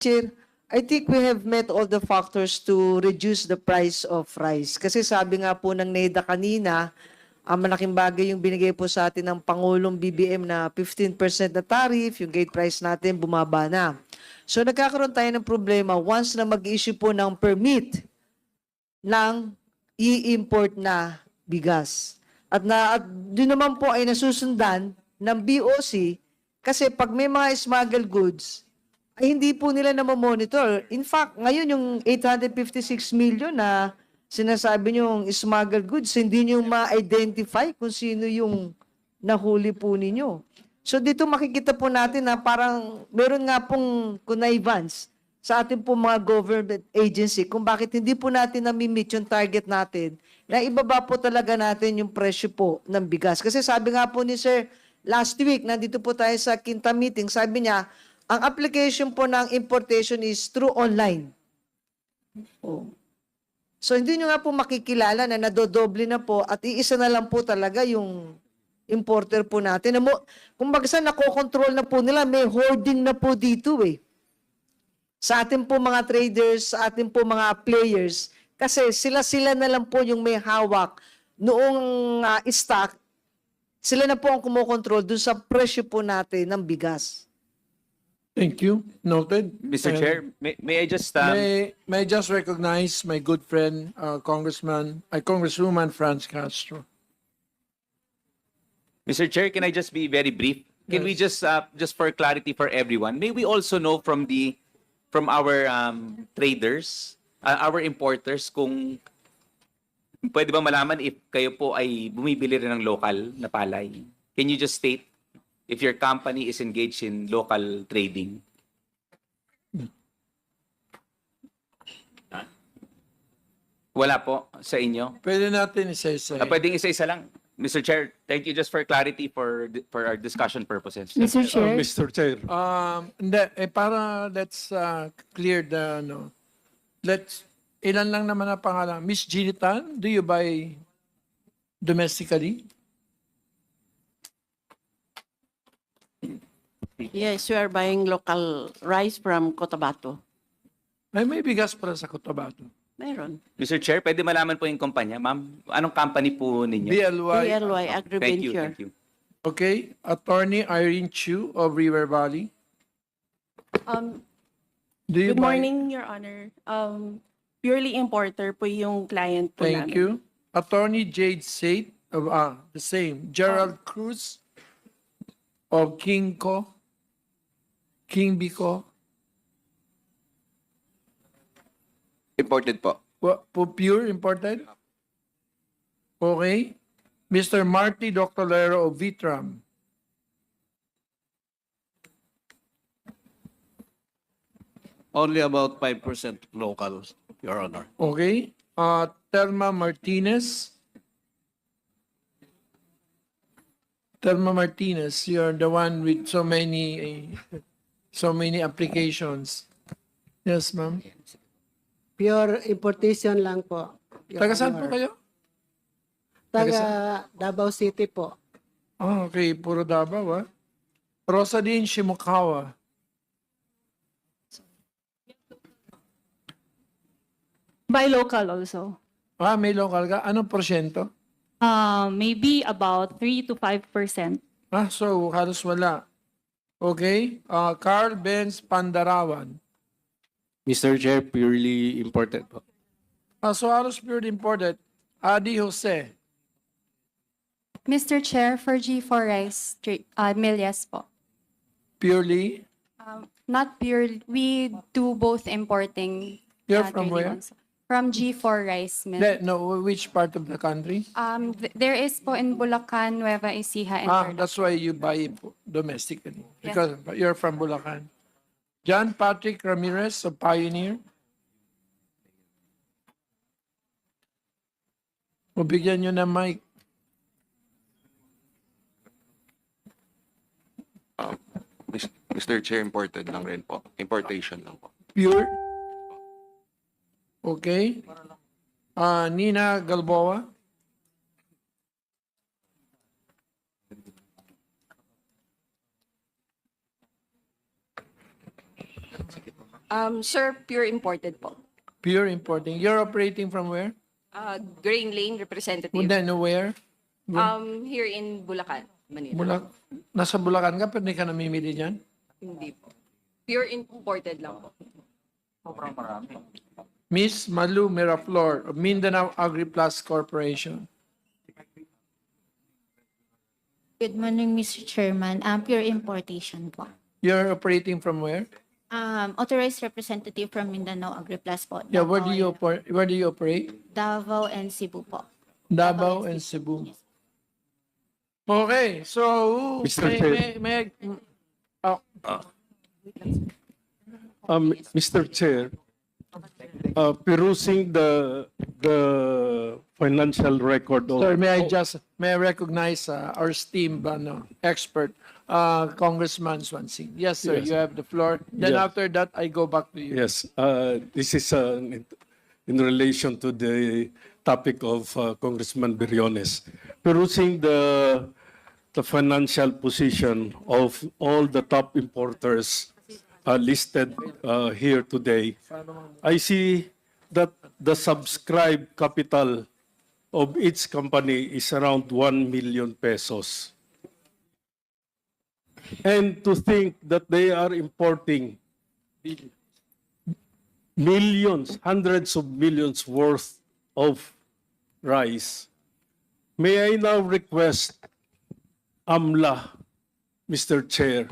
Chair, I think we have met all the factors to reduce the price of rice. Kasi sabi nga po ng NEDA kanina, ang malaking bagay yung binigay po sa atin ng Pangulong BBM na 15% na tariff, yung gate price natin bumaba na. So nagkakaroon tayo ng problema once na mag-issue po ng permit ng i-import na bigas. At doon naman po ay nasusundan ng BOC kasi pag may mga smuggled goods, ay hindi po nila na-monitor. In fact, ngayon yung 856 million na sinasabi nyo smuggled goods, hindi nyo ma-identify kung sino yung nahuli po ninyo. So dito makikita po natin na parang meron nga pong connivance sa ating po mga government agency kung bakit hindi po natin nami-meet yung target natin na ibaba po talaga natin yung presyo po ng bigas. Kasi sabi nga po ni Sir, last week, nandito po tayo sa Quinta meeting, sabi niya, ang application po ng importation is through online. Oh. So hindi nyo nga po makikilala na nadodoble na po at iisa na lang po talaga yung importer po natin. Kung bagsa nakokontrol na po nila, may hoarding na po dito eh. Sa ating po mga traders, sa ating po mga players, kasi sila na lang po yung may hawak noong stock, sila na po ang kumokontrol dun sa presyo po natin ng bigas. Thank you. Noted. Mr. Chair, may I just May I just recognize my good friend, Congresswoman Franz Castro. Mr. Chair, can I just be very brief? Can we just for clarity for everyone, may we also know from our traders, our importers, kung pwede ba malaman if kayo po ay bumibili rin ng local na palay? Can you just state if your company is engaged in local trading? Wala po sa inyo? Pwede natin isa-isa. Pwedeng isa-isa lang. Mr. Chair, thank you just for clarity for our discussion purposes. Mr. Chair, Mr. Chair. Hindi, para let's clear the, ilan lang naman ang pangalan. Miss Jeannie Tan, do you buy domestically? yes, we are buying local rice from Cotabato. May bigas para sa Cotabato. Meron. Mr. Chair, pwede malaman po yung kumpanya. Ma'am, anong company po ninyo? BLY. BLY Thank you, Agriventure. thank you. Okay. Attorney Irene Chu of River Valley. Do you Good buy? morning, Your Honor. Purely importer po yung client po Thank namin. you. Attorney Jade Sate of the same. Gerald Cruz of Kingco. Kingbico. Imported po. Pure imported? Okay. Mr. Marty Doctolero of Vitram. Only about 5% local, Your Honor. Okay. Telma Martinez. Telma Martinez, you're the one with so many applications. Yes, ma'am. Pure importation lang po. Your Taga saan po Honor. kayo? Taga Davao City po. Oh, okay. Puro Davao, Rosaline Shimukawa. Buy local also. May local ka. Anong porsyento? Maybe about 3 to 5%. So halos wala. Okay. Carl Benz Pandarawan. Mr. Chair, purely imported po. So halos pure imported. Adi Jose. Mr. Chair, for G4 Rice, Milias po. Purely. Not pure, we do both importing. You're from where? From G4 Rice Mill. No, which part of the country? There is po in Bulacan, Nueva Ecija, and Tarlac. That's why you buy it domestically. Yes. Because you're from Bulacan. John Patrick Ramirez of Pioneer. O bigyan nyo ng mic. Mr. Chair, imported lang rin po. Importation lang po. Pure. Okay. Nina Galboa. Sir, pure imported po. Pure importing. You're operating from where? Grain Lane representative. Then where? Here in Bulacan, Manila. Nasa Bulacan ka, pero hindi ka namimili dyan? Hindi po. Pure imported lang po. Miss Malu Miraflor of Mindanao Agriplus Corporation. Good morning, Mr. Chairman. Pure importation po. You're operating from where? Authorized representative from Mindanao Agriplus po. Yeah, where do you operate? Davao and Cebu po. Davao and Cebu. Okay, so Mr. Chair. Mr. Chair, perusing the financial record of... Sir, may I recognize our esteemed expert, Congressman Swansing. Yes, sir, Yes. you have the floor. Then Yeah. after that, I go back to you. Yes, this is in relation to the topic of Congressman Briones. Perusing the financial position of all the top importers listed here today, I see that the subscribed capital of each company is around 1 million pesos. And to think that they are importing millions, hundreds of millions worth of rice. May I now request AMLA, Mr. Chair,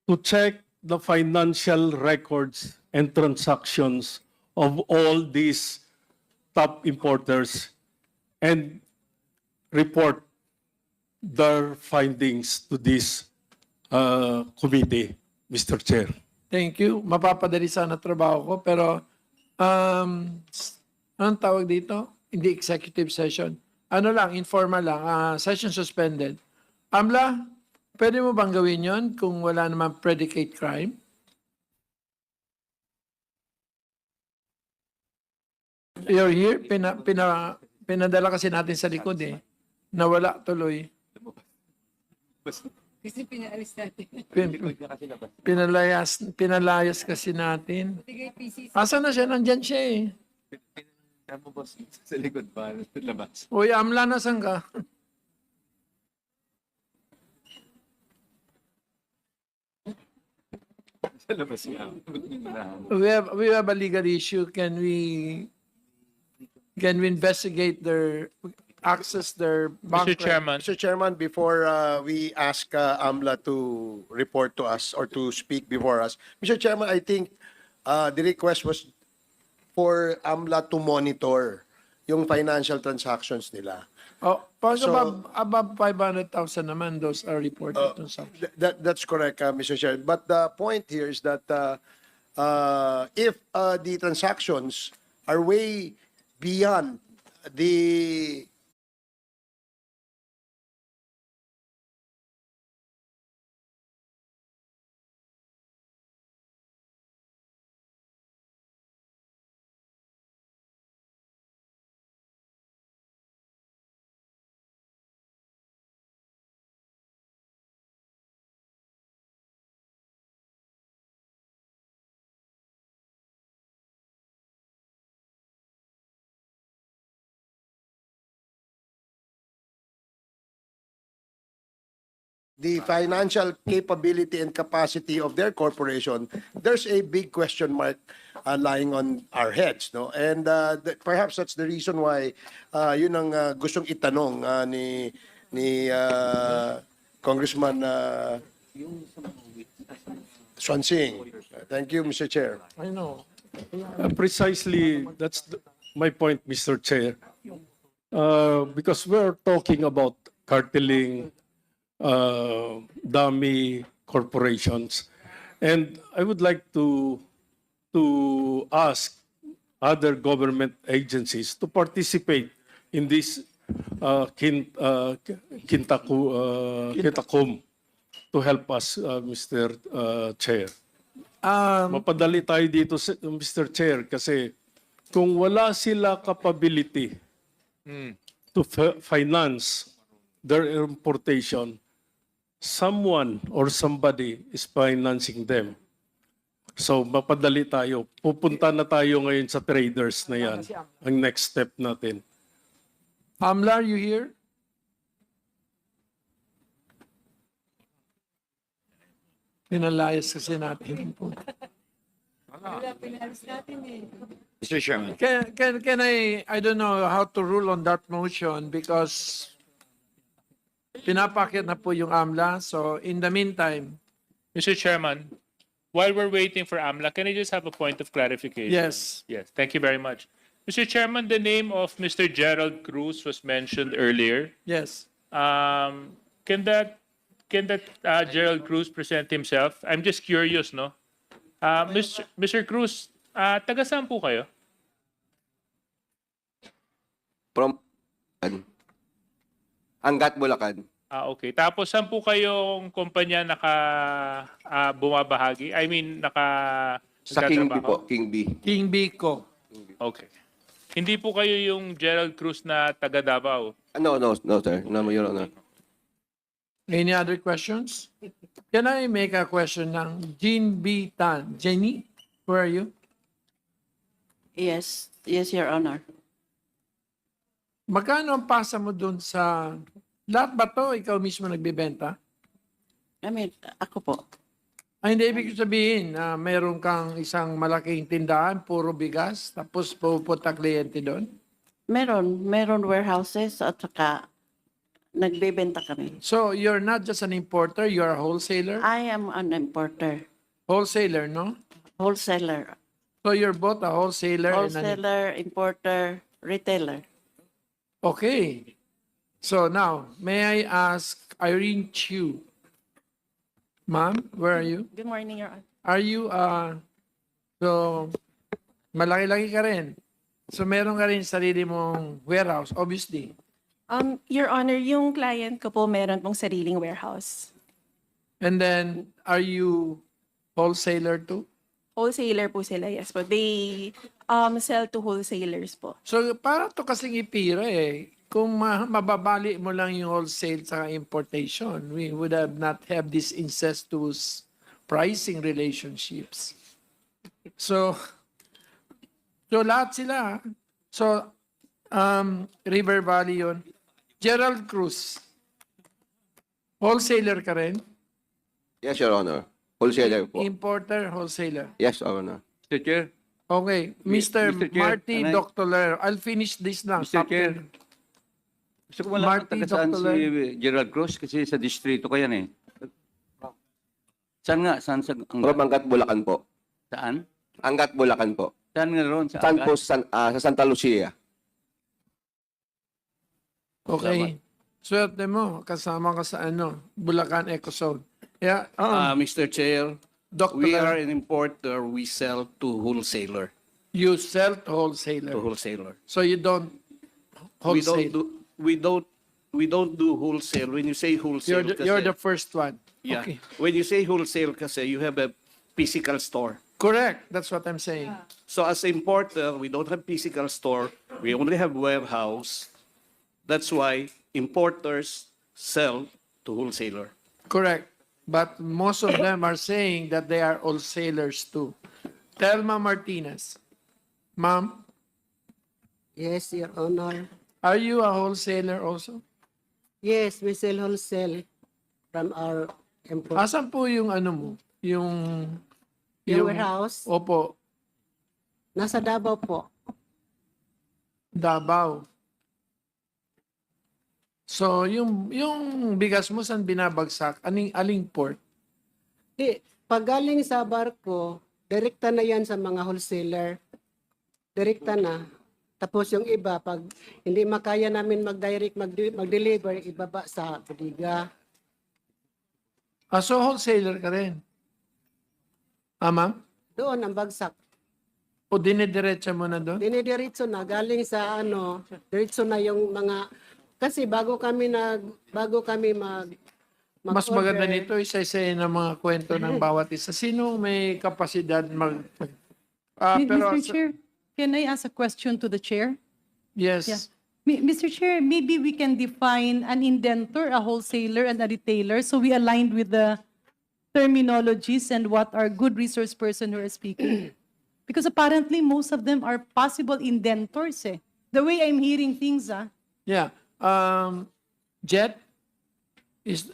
to check the financial records and transactions of all these top importers and report their findings to this committee, Mr. Chair. Thank you. Mapapadali sana trabaho ko, pero anong tawag dito? Hindi executive session. Ano lang, informal lang, session suspended. AMLA, pwede mo bang gawin yon kung wala naman predicate crime? You're here, pinadala kasi natin sa likod eh. Nawala tuloy. Kasi pinaalis natin. Pinalayas kasi natin. Asa na siya? Nandyan siya eh. Sa likod pa, labas. Uy, AMLA, nasan ka? Sa labas nga. We have a legal issue. Can we investigate their access their bank? Mr. Chairman, before we ask AMLA to report to us or to speak before us, Mr. Chairman, I think the request was for AMLA to monitor yung financial transactions nila. Oh, pag So- above 500,000 naman, those are reported transactions. That's correct, Mr. Chair. But the point here is that if the transactions are way beyond the financial capability and capacity of their corporation, there's a big question mark lying on our heads, no? And perhaps that's the reason why yun ang gustong itanong ni Congressman Swansing. Thank you, Mr. Chair. I know. Precisely, that's my point, Mr. Chair. Because we're talking about carteling, dummy corporations, and I would like to ask other government agencies to participate in this Kintakum to help us, Mr. Chair. Mapadali tayo dito, Mr. Chair, kasi kung wala sila capability to finance their importation, someone or somebody is financing them. So mapadali tayo. Pupunta na tayo ngayon sa traders na yan. Ang next step natin. Amla, are you here? Pinalayas kasi natin. Mr. Chairman. Can I don't know how to rule on that motion because pinapakit na po yung AMLA. So in the meantime, Mr. Chairman, while we're waiting for AMLA, can I just have a point of clarification? yes. Yes, thank you very much. Mr. Chairman, the name of Mr. Gerald Cruz was mentioned earlier. Yes. Can that Gerald Cruz present himself? I'm just curious, no? Mr. Cruz, taga saan po kayo? From Angat, Bulacan. Okay. Tapos saan po kayong kumpanya bumabahagi? I mean, Sa King B nagtatrabaho? po, King B. King Biko. Okay. Hindi po kayo yung Gerald Cruz na taga Davao. No, sir. No, Your Honor. Any other questions? Can I make a question ng Jean B. Tan? Jenny, where are you? Yes, Your Honor. Magkano ang pasa mo dun sa... Lahat ba to ikaw mismo nagbibenta? I mean, ako po. Ay, hindi ibig sabihin na meron kang isang malaking tindahan, puro bigas, tapos pupunta kliyente doon? Meron warehouses at saka nagbebenta kami. So, you're not just an importer, you're a wholesaler? I am an importer, Wholesaler, no? wholesaler, So, you're both a wholesaler and an... wholesaler, importer, retailer. Okay. So, now, may I ask Irene Chu? Ma'am, where are you? Good morning, Your Honor. Are you, so, malaki-laki ka rin. So, meron ka rin sarili mong warehouse, obviously. Your Honor, yung client ko po meron pong sariling warehouse. And then, are you wholesaler too? Wholesaler po sila, yes po. They sell to wholesalers po. So, parang to kasing ipira eh. Kung mababali mo lang yung wholesale sa importation, we would have not have these incestuous pricing relationships. So lahat sila. So, River Valley yun. Gerald Cruz, wholesaler ka rin? Yes, Your Honor. Wholesaler po. Importer, wholesaler. Yes, Your Honor. Mr. Chair. Okay, Mr. Mr. Chair, Marty can I- Doctor, I'll finish this now. Mr. Chair. Gusto ko malaman Marty, taga saan Dr. si Gerald Cruz kasi sa distrito ko yan eh. Saan nga? Saan sa From Angat, Bulacan po. Saan? Angat, Bulacan po. Saan nga roon? Sa Saan Angat? po sa Santa Lucia? Okay. Swerte mo, kasama ka sa Bulacan Ecozone. Yeah, Mr. Chair, Doctor, we are an importer. We sell to wholesaler. you sell to wholesaler. To wholesaler. So you don't We wholesale. we don't do wholesale. When you say wholesale, You're the kasi, first one. yeah. Okay. When you say wholesale, kasi you have a physical store. Correct. That's what I'm saying. So as importer, we don't have physical store. We only have warehouse. That's why importers sell to wholesaler. Correct. But most of them are saying that they are wholesalers too. Telma Martinez. Ma'am, Yes, Your Honor. are you a wholesaler also? Yes, we sell wholesale from our import. Asan po yung mo? Yung Yung warehouse, Opo, nasa Davao po. Davao. So, yung bigas mo saan binabagsak? Aling port? Di, pag galing sa barko, direkta na yan sa mga wholesaler. Direkta na. Tapos yung iba, pag hindi makaya namin mag-direct, mag-deliver, ibaba sa bodega. So wholesaler ka rin? Ma'am? Doon ang bagsak. O dinidiretsa mo na doon? Dinidiretso na, galing sa diretso na yung mga, kasi bago kami Mas maganda nito, isa-isa ng mga kwento ng bawat isa. Sino may kapasidad Mr. Chair, can I ask a question to the chair? Yes. Yeah. Mr. Chair, maybe we can define an indentor, a wholesaler, and a retailer, so we aligned with the terminologies and what are good resource person who are speaking? Because apparently most of them are possible indentors eh. The way I'm hearing things, Yeah. Jet, is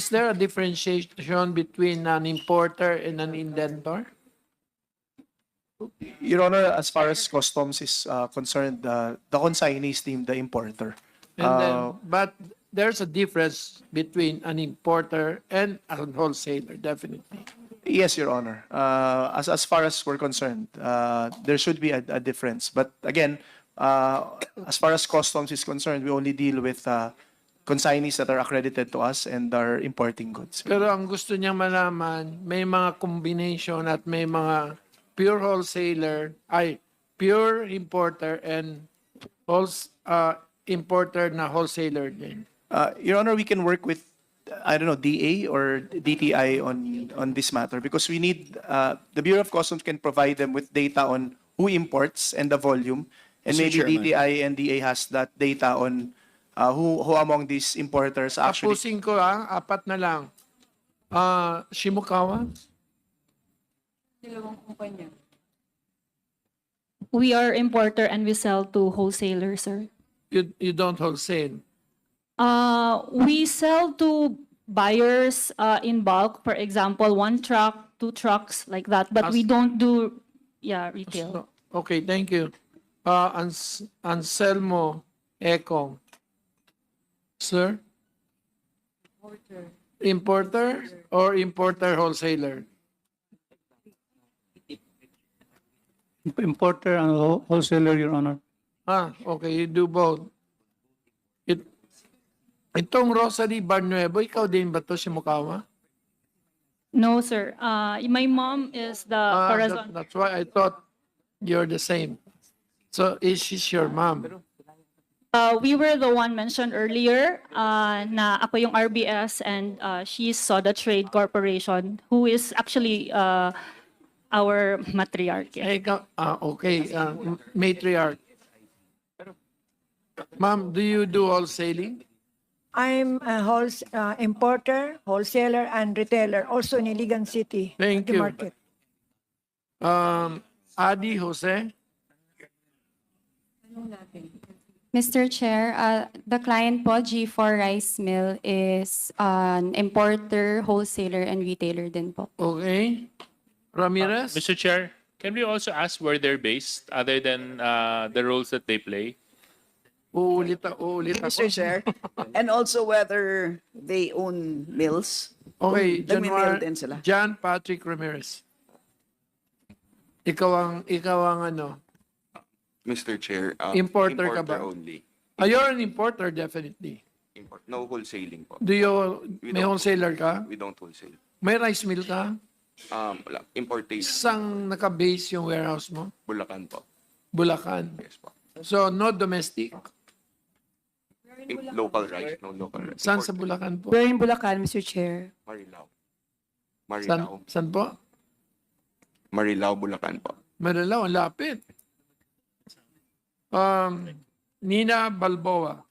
there a differentiation between an importer and an indentor? Your Honor, as far as customs is concerned, the consignee is deemed the importer. And then, but there's a difference between an importer and a wholesaler, definitely. Yes, Your Honor. As far as we're concerned, there should be a difference. But again, as far as customs is concerned, we only deal with consignees that are accredited to us and are importing goods. Pero ang gusto niyang malaman, may mga combination at may mga pure wholesaler, pure importer and importer na wholesaler din. Your Honor, we can work with, I don't know, DA or DTI on this matter because we need, the Bureau of Customs can provide them with data on who imports and the volume. And Mr. maybe Chairman. DTI and DA has that data on who among these importers actually. Tapusin ko apat na lang. Shimokawa? We are importer and we sell to wholesalers, sir. You don't wholesale. We sell to buyers in bulk, for example, 1 truck, 2 trucks, like that. But we don't do, retail. Okay, thank you. Anselmo Ekong. Sir? Importer or importer wholesaler? Importer and wholesaler, Your Honor. Okay, you do both. Itong Rosalie Barnuevo, ikaw din ba to si Mukawa? No, sir. My mom is the Corazon. That's why I thought you're the same. So, is she your mom? We were the one mentioned earlier na ako yung RBS and she's Soda Trade Corporation who is actually our matriarch. Okay, matriarch. Ma'am, do you do wholesaling? I'm a importer, wholesaler, and retailer, also in Iligan City. Thank the you. Market. Adi Jose? Mr. Chair, the client po, G4 Rice Mill, is an importer, wholesaler, and retailer din po. Okay. Ramirez? Mr. Chair, can we also ask where they're based other than the roles that they play? Uulit ako. Mr. Chair, and also whether they own mills. Okay, Kung nagmi-mill din sila. John Patrick Ramirez. Ikaw ang ano? Mr. Chair, Importer ka ba? only. You're an importer, definitely. No wholesaling po. Do you, may don't- wholesaler ka? We don't wholesale. May rice mill ka? Wala. Importation. Saan naka-base yung warehouse mo? Bulacan po. Bulacan. Yes po. So, no domestic. Local rice. No local rice. Saan sa Bulacan po? We're in Bulacan, Mr. Chair. Marilao. Saan po? Marilao, Bulacan po. Manila, ang lapit. Nina Balboa.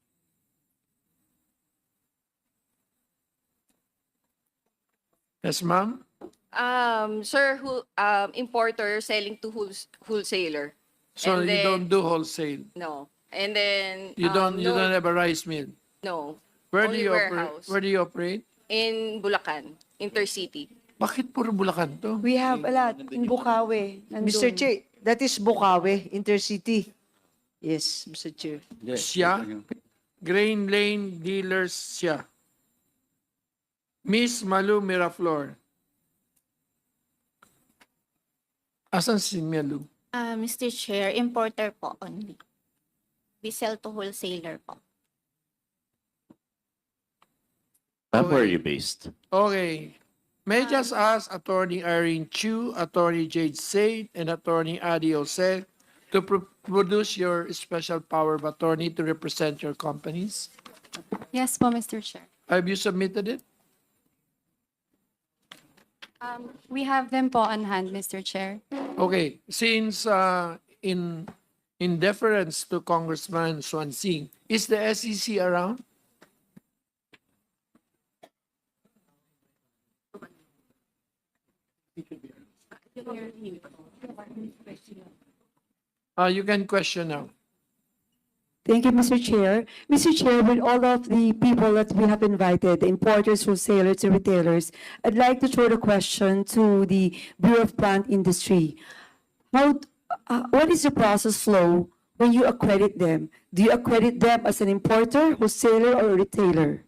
Yes, ma'am? Sir, importer selling to wholesaler. So And you then- don't do wholesale. No. And then You don't no, have a rice mill. no. Where do Only you operate? warehouse. Where do you operate? In Bulacan, Intercity. Bakit puro Bulacan to? We have a lot in Bukawi. Mr. Chair, that is Bukawi, Intercity. Yes, Mr. Chair. Siya? Grain Lane Dealers siya. Miss Malu Miraflor. Asan si Malu? Mr. Chair, importer po only. We sell to wholesaler po. Where are you based? Okay. May I just ask Attorney Irene Chu, Attorney Jade Said, and Attorney Adi Jose to produce your special power of attorney to represent your companies? Yes po, Mr. Chair. Have you submitted it? We have them po on hand, Mr. Chair. Okay. Since in deference to Congressman Swansing, is the SEC around? You can question now. Thank you, Mr. Chair. Mr. Chair, with all of the people that we have invited, the importers, wholesalers, and retailers, I'd like to throw the question to the Bureau of Plant Industry. What is the process flow when you accredit them? Do you accredit them as an importer, wholesaler, or retailer?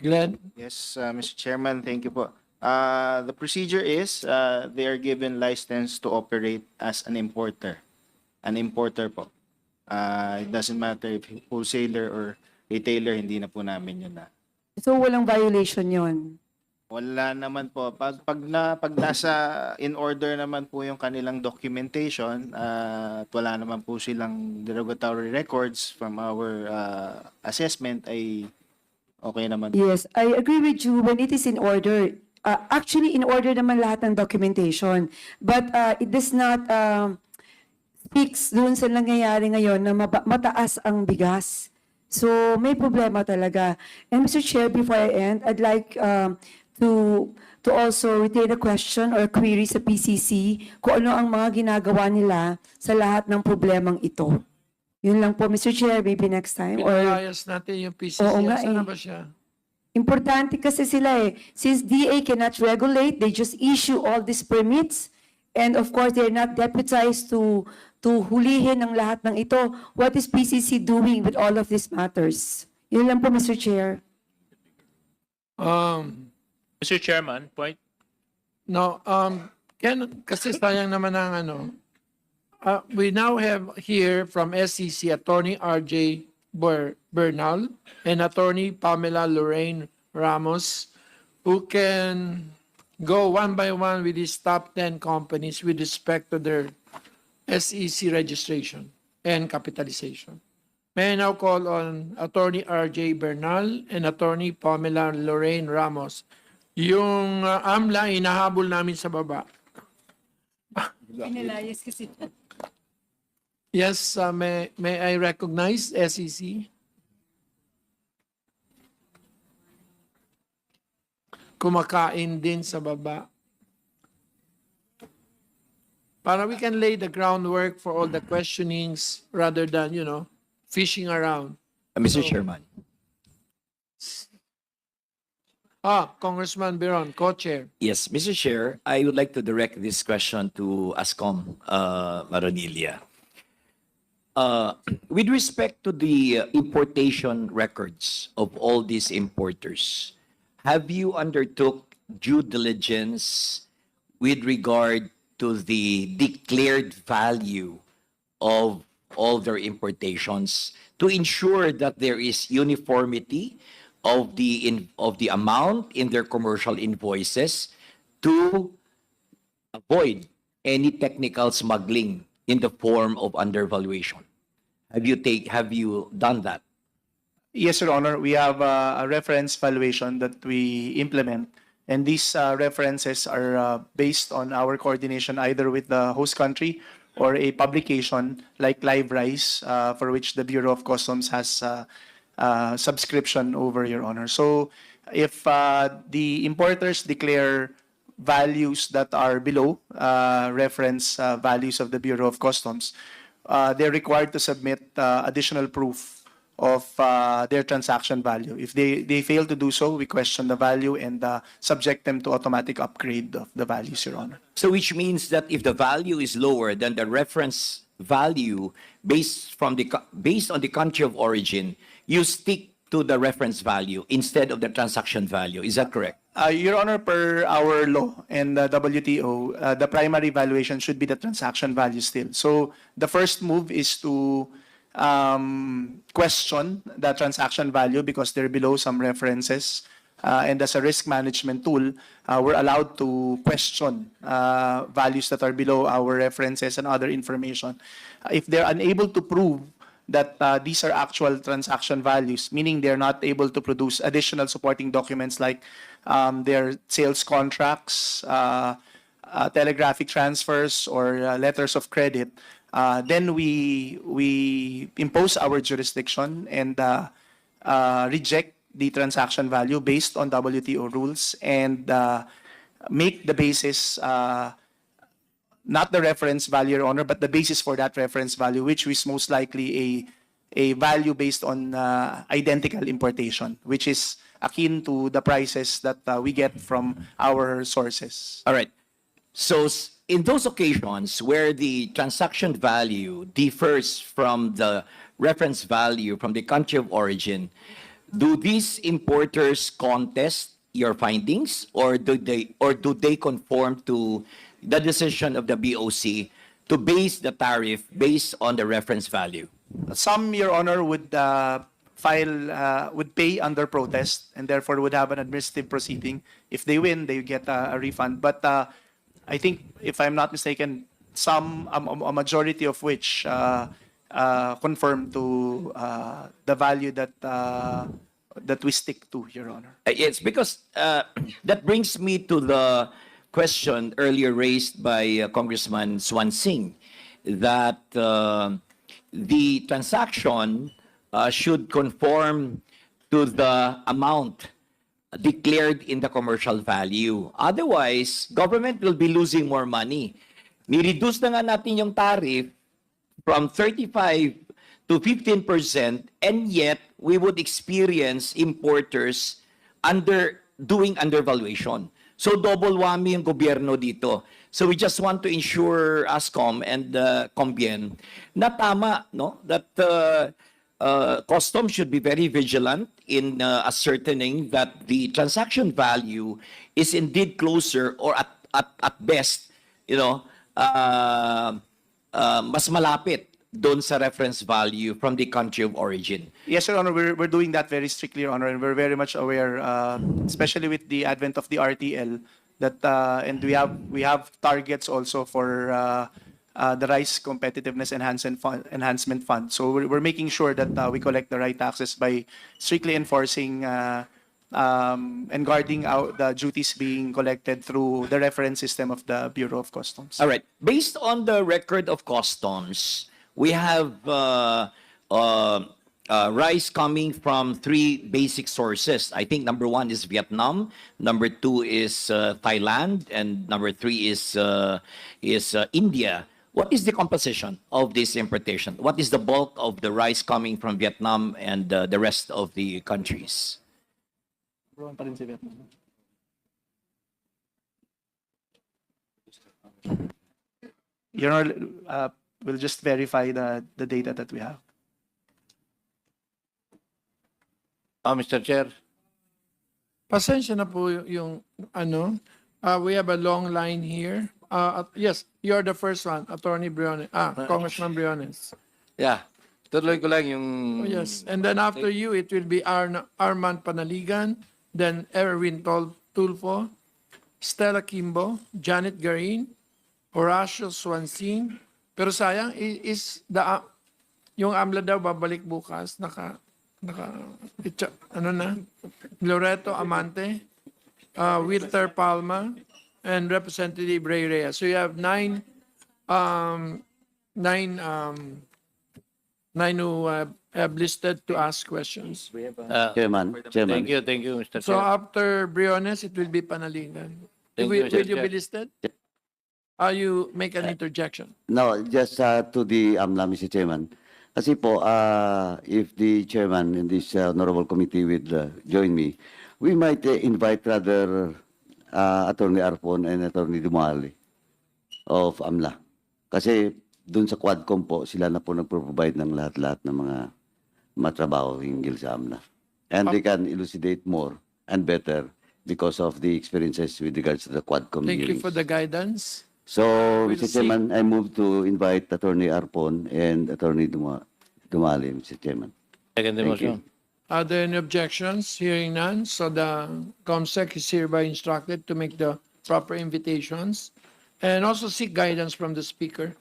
Glenn? Yes, Mr. Chairman, thank you po. The procedure is they are given license to operate as an importer. An importer po. It doesn't matter if wholesaler or retailer, hindi na po namin yun na. So walang violation yon. Wala naman po. Pag nasa in order naman po yung kanilang documentation, at wala naman po silang derogatory records from our assessment, ay okay naman. Yes, I agree with you when it is in order. Actually, in order naman lahat ng documentation. But it does not speaks doon sa nangyayari ngayon na mataas ang bigas. So, may problema talaga. And Mr. Chair, before I end, I'd like to also retain a question or query sa PCC kung ano ang mga ginagawa nila sa lahat ng problemang ito. Yun lang po, Mr. Chair, maybe next time. Or Pinalayas natin yung PCC. Oo nga Saan na eh. ba siya? importante kasi sila eh. Since DA cannot regulate, they just issue all these permits. And of course, they're not deputized to hulihin ang lahat ng ito. What is PCC doing with all of these matters? Yun lang po, Mr. Chair. Mr. Chairman, point. No, kasi sayang naman ang ano. We now have here from SEC Attorney RJ Bernal and Attorney Pamela Lorraine Ramos, who can go one by one with these top 10 companies with respect to their SEC registration and capitalization. May I now call on Attorney RJ Bernal and Attorney Pamela Lorraine Ramos. Yung AMLA, inahabol namin sa baba. Pinalayas kasi. Yes, may I recognize SEC? Kumakain din sa baba. Para we can lay the groundwork for all the questionings rather than, fishing around. Mr. Chairman. Congressman Biron, co-chair. Yes, Mr. Chair, I would like to direct this question to ASCOM, Maronilia. With respect to the importation records of all these importers, have you undertook due diligence with regard to the declared value of all their importations to ensure that there is uniformity of the amount in their commercial invoices to avoid any technical smuggling in the form of undervaluation? Have you done that? Yes, Your Honor. We have a reference valuation that we implement, and these references are based on our coordination either with the host country or a publication like LiveRise, for which the Bureau of Customs has subscription over, Your Honor. So if the importers declare values that are below reference values of the Bureau of Customs, they're required to submit additional proof of their transaction value. If they fail to do so, we question the value and subject them to automatic upgrade of the values, Your Honor. So which means that if the value is lower than the reference value based on the country of origin, you stick to the reference value instead of the transaction value. Is that correct? Your Honor, per our law and the WTO, the primary valuation should be the transaction value still. So the first move is to question the transaction value because they're below some references. And as a risk management tool, we're allowed to question values that are below our references and other information. If they're unable to prove that these are actual transaction values, meaning they're not able to produce additional supporting documents like their sales contracts, telegraphic transfers, or letters of credit, then we impose our jurisdiction and reject the transaction value based on WTO rules and make the basis not the reference value, Your Honor, but the basis for that reference value, which is most likely a value based on identical importation, which is akin to the prices that we get from our sources. All right. So in those occasions where the transaction value differs from the reference value from the country of origin, do these importers contest your findings, or do they conform to the decision of the BOC to base the tariff based on the reference value? Some, Your Honor, would would pay under protest and therefore would have an administrative proceeding. If they win, they get a refund. But I think, if I'm not mistaken, a majority of which conform to the value that we stick to, Your Honor. It's because that brings me to the question earlier raised by Congressman Swansing, that the transaction should conform to the amount declared in the commercial value. Otherwise, government will be losing more money. Ni-reduce na nga natin yung tariff from 35 to 15%, and yet we would experience importers doing undervaluation. So double whammy yung gobyerno dito. So we just want to ensure ASCOM and Combien na tama, no, that customs should be very vigilant in ascertaining that the transaction value is indeed closer, or at best, you know, mas malapit doon sa reference value from the country of origin. Yes, Your Honor, we're doing that very strictly, Your Honor, and we're very much aware, especially with the advent of the RTL, that and we have targets also for the Rice Competitiveness Enhancement Fund. So we're making sure that we collect the right taxes by strictly enforcing and guarding out the duties being collected through the reference system of the Bureau of Customs. All right. Based on the record of customs, we have rice coming from three basic sources. I think number one is Vietnam, number two is Thailand, and number three is India. What is the composition of this importation? What is the bulk of the rice coming from Vietnam and the rest of the countries? Your Honor, we'll just verify the data that we have. Mr. Chair. Pasensya na po yung ano. We have a long line here. Yes, you're the first one, Attorney Briones. Congressman Briones. Yeah. Tuloy ko lang yung... Oh, yes. And then after you, it will be Arman Panaligan, then Erwin Tulfo, Stella Kimbo, Janet Garin, Horacio Swansing. Pero sayang, yung AMLA daw babalik bukas, Loreto Amante, Wilter Palma, and Representative Ray Reyes. So you have nine who have listed to ask questions. Chairman. Thank you, Mr. So Chair. after Briones, it will be Panaligan. Will you be listed? You make an interjection. No, just to the AMLA, Mr. Chairman. Kasi po, if the chairman in this honorable committee would join me, we might invite rather Attorney Arpon and Attorney Dumali of AMLA. Kasi dun sa Quadcom po, sila na po nagpro-provide ng lahat-lahat ng mga matrabaho hinggil sa AMLA. And they can elucidate more and better because of the experiences with regards to the Quadcom Thank you hearings. for the guidance. So, Mr. Chairman, I move to invite Attorney Arpon and Attorney Dumali, Mr. Chairman. Second Thank you. Are there any objections? Hearing none, so the COMSEC is hereby instructed to make the proper invitations and also seek guidance from the speaker.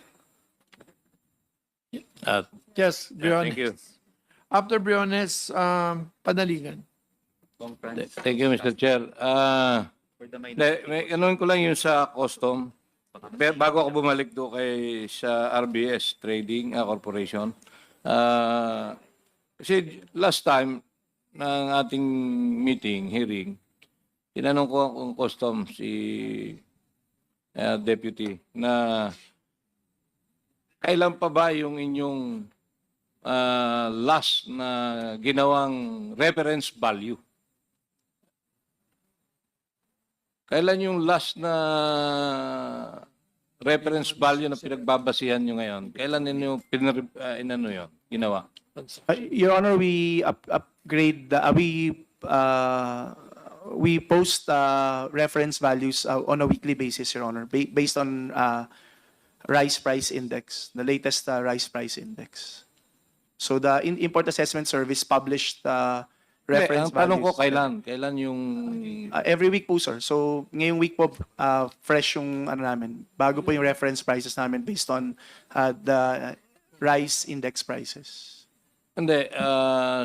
Yes, Briones. thank you. After Briones, Panaligan. Thank you, Mr. Chair. May ganun ko lang yung sa custom. Pero bago ako bumalik do kay sa RBS Trading Corporation, kasi last time ng ating meeting, hearing, tinanong ko kung custom si Deputy, na kailan pa ba yung inyong last na ginawang reference value? Kailan yung last na reference value na pinagbabasihan nyo ngayon? Kailan ninyo inano yun, ginawa? Your Honor, we we post reference values on a weekly basis, Your Honor, based on rice price index, the latest rice price index. So the import assessment service published reference Ang tanong ko, values. kailan yung... Every week po, sir. So ngayong week po, fresh yung ano namin. Bago po yung reference prices namin based on the rice index prices. Hindi,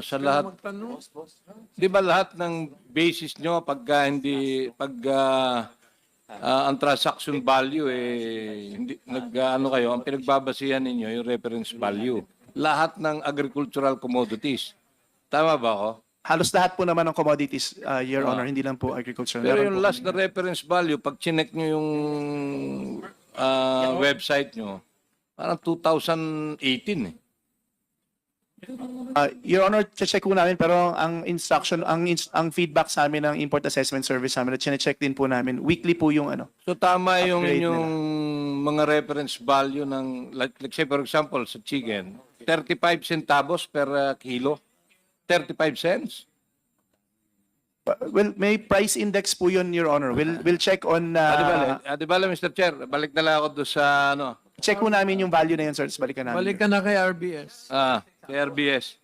sa lahat, di ba lahat ng basis nyo pag ang transaction value hindi ano kayo, ang pinagbabasihan ninyo yung reference value. Lahat ng agricultural commodities. Tama ba ako? Halos lahat po naman ng commodities, Your Honor, hindi lang po agriculture. Pero Meron yung po last kami- na reference value, pag chinek nyo yung website nyo, parang 2018 eh. Your Honor, check po namin pero ang instruction, ang feedback sa amin ng import assessment service namin, check din po namin. Weekly po yung ano. So tama yung Upgrade inyong mga reference value ng, like say for example, sa chicken, 35 centavos per kilo. 35 cents? Well, may price index po yun, Your Honor. We'll check on... Di bale, Mr. Chair, balik na lang ako doon sa ano. Check po namin yung value na yun, sir. Balikan namin. Balik ka na kay RBS. Kay RBS.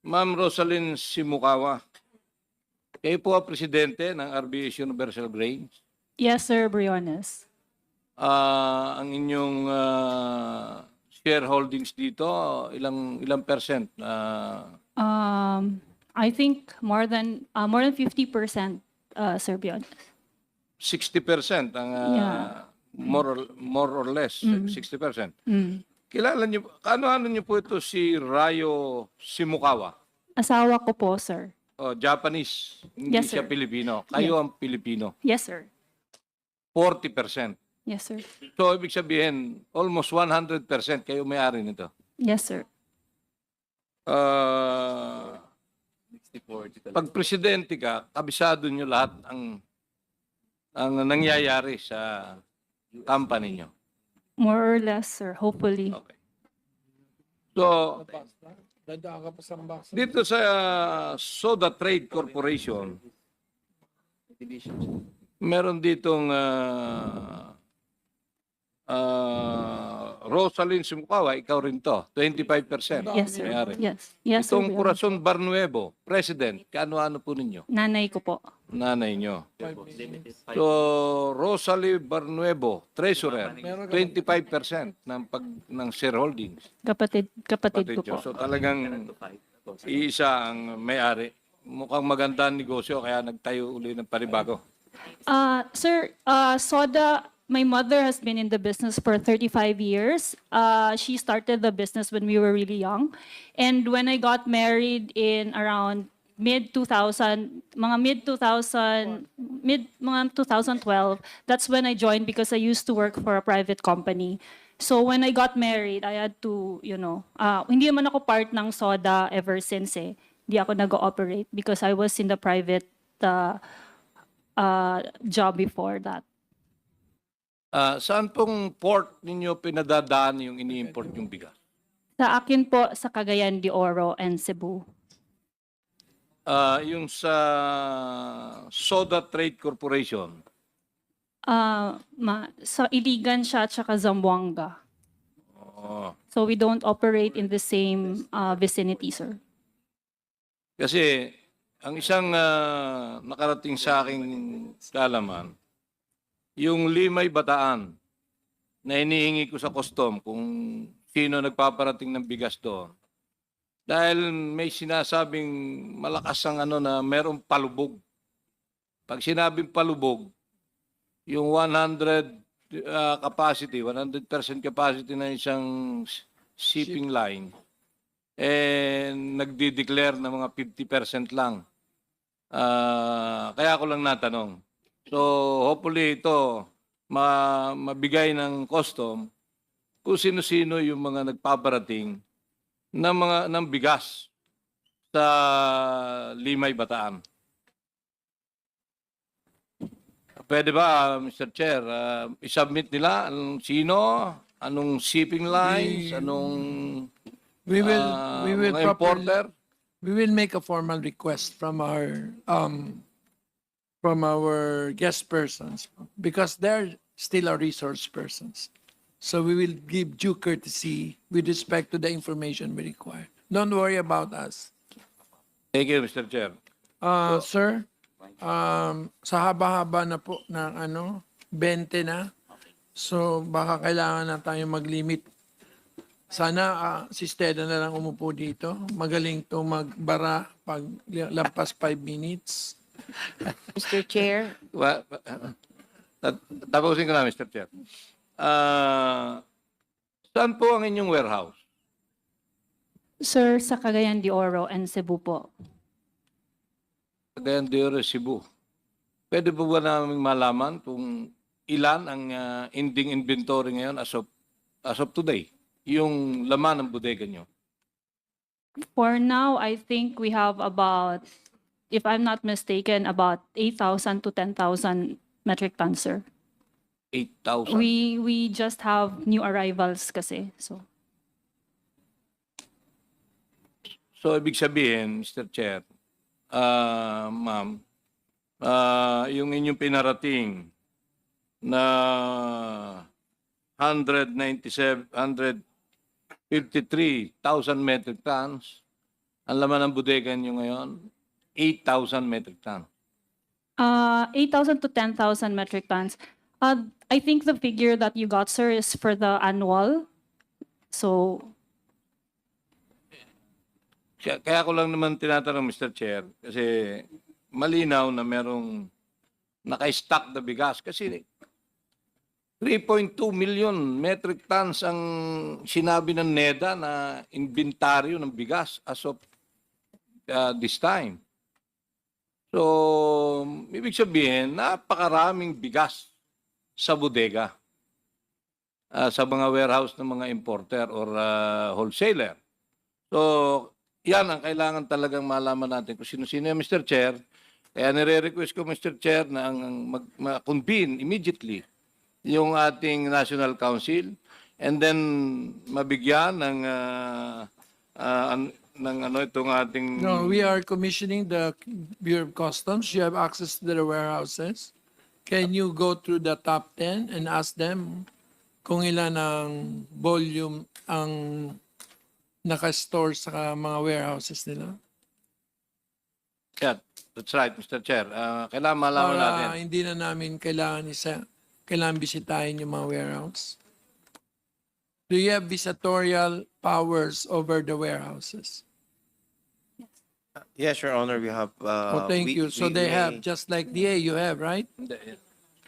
Ma'am Rosalyn Simukawa, kayo po ang presidente ng RBS Universal Grains. Yes, Sir Briones. Ang inyong shareholdings dito, ilang percent? I think more than 50%, Sir Briones. 60% ang Yeah. more or less, 60%. Mm. Kilala niyo, ano niyo po ito si Rayo Simukawa? Asawa ko po, sir. Japanese, hindi Yes, siya sir. Pilipino. Kayo ang Pilipino. Yes, sir. 40%. Yes, sir. So, ibig sabihin, almost 100% kayo may-ari nito. Yes, sir. Pag presidente ka, kabisado nyo lahat ang nangyayari sa company nyo. More or less, sir. Hopefully. So, Dadaan ka pa sa box. dito sa Soda Trade Corporation, meron ditong Rosalyn Simukawa, ikaw rin to, 25%. Yes, sir. may-ari. Yes. Yes, sir. Itong Corazon Barnuevo, President, kaano-ano po ninyo? Nanay ko po. Nanay nyo. So, Rosalie Barnuevo, Treasurer, 25% ng shareholdings. Kapatid ko po. So, talagang iisa ang may-ari. Mukhang maganda ang negosyo, kaya nagtayo uli ng panibago. Sir, Soda, my mother has been in the business for 35 years. She started the business when we were really young. And when I got married in around mga mid 2012, that's when I joined because I used to work for a private company. So when I got married, I had to, hindi naman ako part ng Soda ever since eh. Hindi ako nag-ooperate because I was in the private job before that. Saan pong port ninyo pinadadaan yung ini-import yung bigas? Sa akin po, sa Cagayan de Oro and Cebu. Yung sa Soda Trade Corporation, Sa Iligan siya at saka Zamboanga. So we don't operate in the same vicinity, sir. kasi ang isang nakarating sa aking kaalaman, yung Limay Bataan na hinihingi ko sa custom kung sino nagpaparating ng bigas doon. Dahil may sinasabing malakas ang na merong palubog. Pag sinabing palubog, yung 100% capacity ng isang shipping line, nagdi-declare na mga 50% lang. Kaya ako lang natanong. So, hopefully ito mabigay ng custom kung sino-sino yung mga nagpaparating ng bigas sa Limay, Bataan. Pwede ba, Mr. Chair, isubmit nila anong shipping lines, We will mga importer? we will make a formal request from our guest persons because they're still our resource persons. So we will give due courtesy with respect to the information we require. Don't worry about us. Thank you, Mr. Chair. Sir, sa haba-haba na po ng 20 na. So baka kailangan na tayo mag-limit. Sana si Stella na lang umupo dito. Magaling to magbara pag lampas 5 minutes. Mr. Chair, Tapusin ko na, Mr. Chair. Saan po ang inyong warehouse? Sir, sa Cagayan de Oro and Cebu po. Cagayan de Oro, Cebu. Pwede po ba namin malaman kung ilan ang ending inventory ngayon as of today? Yung laman ng bodega nyo? For now, I think we have about, if I'm not mistaken, about 8,000 to 10,000 metric tons, sir. 8,000? We just have new arrivals kasi. So Ibig sabihin, Mr. Chair, ma'am, yung inyong pinarating na 153,000 metric tons, ang laman ng bodega nyo ngayon, 8,000 metric tons. 8,000 to 10,000 metric tons. I think the figure that you got, sir, is for the annual. So Kaya ko lang naman tinatanong, Mr. Chair, kasi malinaw na merong naka-stock na bigas. Kasi 3.2 million metric tons ang sinabi ng NEDA na inventaryo ng bigas as of this time. So, ibig sabihin, napakaraming bigas sa bodega, sa mga warehouse ng mga importer or wholesaler. So, yan ang kailangan talagang malaman natin kung sino-sino yung Mr. Chair. Kaya nire-request ko, Mr. Chair, na mag-convene immediately yung ating National Council and then mabigyan ng itong ating... No, we are commissioning the Bureau of Customs. You have access to their warehouses. Can you go through the top 10 and ask them kung ilan ang volume ang naka-store sa mga warehouses nila? Yeah, that's right, Mr. Chair. Kailangan malaman natin. Hindi na namin kailangan bisitahin yung mga warehouse. Do you have visitorial powers over the warehouses? Yes, Your Honor, we have. Thank you. So they have, just like DA, you have, right?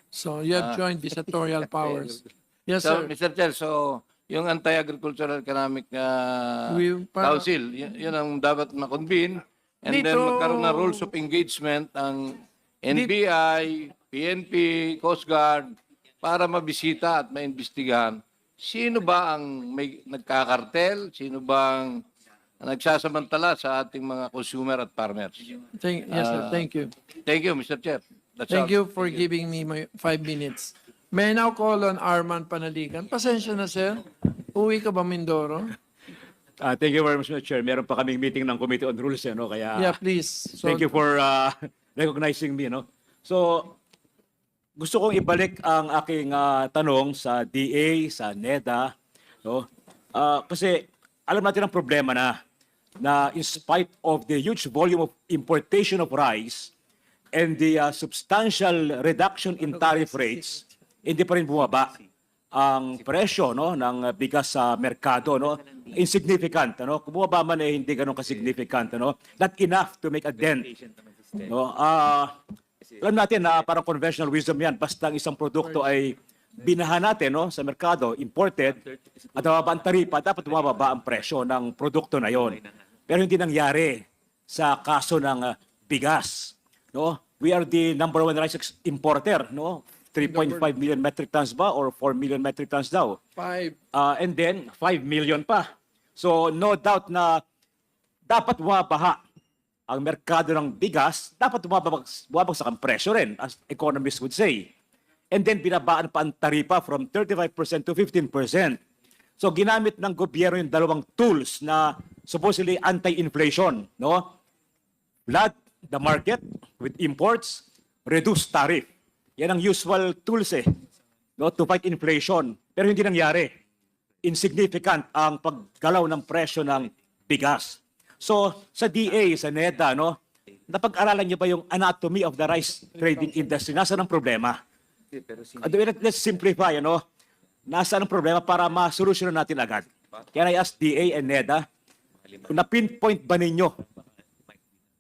So you have joint visitorial powers. Yes, So, sir. Mr. Chair, so yung Anti-Agricultural Economic Council, yun ang dapat ma-convene and then Dito- magkaroon na rules of engagement ang NBI, PNP, Coast Guard para mabisita at maimbestigahan sino ba ang may nagkakartel, sino bang nagsasamantala sa ating mga consumer at farmers. Yes, sir. Thank you. Thank you, Mr. Chair. That's Thank all. you for giving me my 5 minutes. May I now call on Arman Panaligan. Pasensya na, sir. Uwi ka ba, Mindoro? Thank you very much, Mr. Chair. Meron pa kaming meeting ng Committee on Rules, no? Kaya Yeah, please. So, thank you for recognizing me, no? So, gusto kong ibalik ang aking tanong sa DA, sa NEDA, no? Kasi alam natin ang problema na in spite of the huge volume of importation of rice and the substantial reduction in tariff rates, hindi pa rin bumaba ang presyo, no, ng bigas sa merkado, no? Insignificant, no? Kung bumaba man hindi ganun ka-significant, no? Not enough to make a dent. No? Alam natin na parang conventional wisdom yan, basta ang isang produkto ay binahan natin, no, sa merkado, imported, at mababa ang taripa, dapat bumababa ang presyo ng produkto na yon. Pero hindi nangyari sa kaso ng bigas. no? We are the number one rice importer, no? 3.5 million metric tons ba or 4 million metric tons daw? 5. And then 5 million pa. So no doubt na dapat bumabaha ang merkado ng bigas, dapat bumabagsak ang presyo rin, as economists would say. And then binabaan pa ang taripa from 35% to 15%. So ginamit ng gobyerno yung dalawang tools na supposedly anti-inflation, no? Flood the market with imports, reduce tariff. Yan ang usual tools no, to fight inflation. Pero hindi nangyari. Insignificant ang paggalaw ng presyo ng bigas. So sa DA, sa NEDA, no, napag-aralan niyo ba yung anatomy of the rice trading industry? Nasaan ang problema? Let's simplify, ano? Nasaan ang problema para ma-solusyonan natin agad? Can I ask DA and NEDA, kung na-pinpoint ba ninyo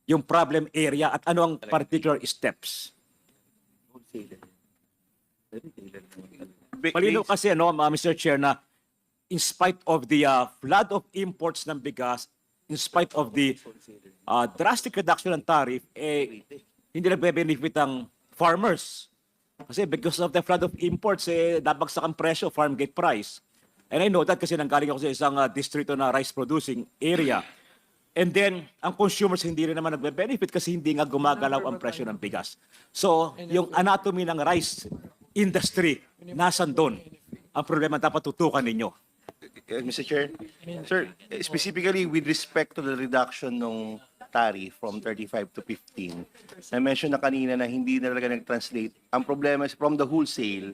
yung problem area at ano ang particular steps? Palino kasi, no, Mr. Chair, na in spite of the flood of imports ng bigas, in spite of the drastic reduction ng tariff, hindi nagbe-benefit ang farmers. Kasi because of the flood of imports, nabagsak ang presyo, farm gate price. And I know that kasi nanggaling ako sa isang distrito na rice producing area. And then, ang consumers hindi rin naman nagbe-benefit kasi hindi nga gumagalaw ang presyo ng bigas. So, yung anatomy ng rice industry, nasan doon? Ang problema dapat tutukan ninyo. Mr. Chair, sir, specifically with respect to the reduction ng tariff from 35 to 15, na-mention na kanina na hindi na talaga nag-translate. Ang problema is from the wholesale,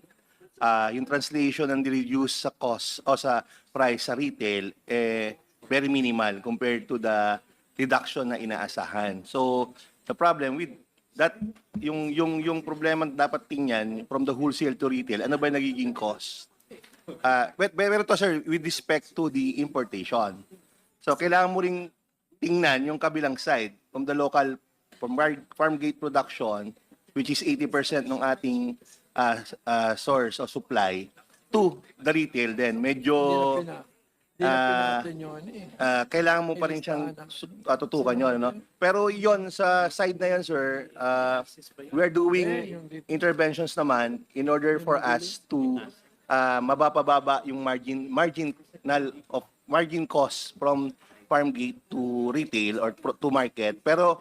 yung translation ng reduce sa cost o sa price sa retail, very minimal compared to the reduction na inaasahan. So, the problem with that, yung problema dapat tingnan from the wholesale to retail, ano ba yung nagiging cost? Pero to sir, with respect to the importation. So, kailangan mo ring tingnan yung kabilang side from the local, from farm gate production, which is 80% ng ating source of supply, to the retail then. Medyo kailangan mo pa rin siyang tutukan yun, no? Pero yon sa side na yun, sir, we're doing interventions naman in order for us to mabababa yung margin cost from farm gate to retail or to market. Pero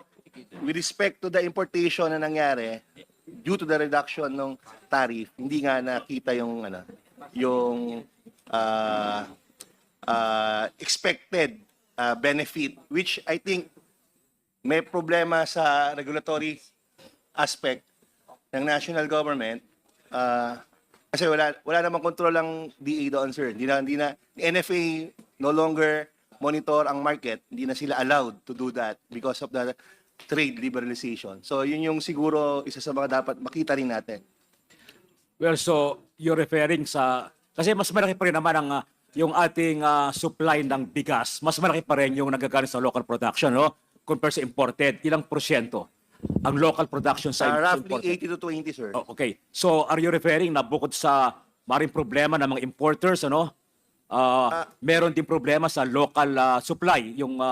with respect to the importation na nangyari, due to the reduction ng tariff, hindi nga nakita yung expected benefit, which I think may problema sa regulatory aspect ng national government. Kasi wala namang control ang DA doon, sir. Hindi na NFA no longer monitor ang market. Hindi na sila allowed to do that because of the trade liberalization. So yun yung siguro isa sa mga dapat makita rin natin. Well, so you're referring sa, kasi mas malaki pa rin naman ang yung ating supply ng bigas, mas malaki pa rin yung nagagaling sa local production, no? Compared sa imported. Ilang porsyento ang local production sa Roughly 80 to 20, sir. Oh, okay. So are you referring na bukod sa maring problema ng mga importers, ano? Meron din problema sa local supply, yung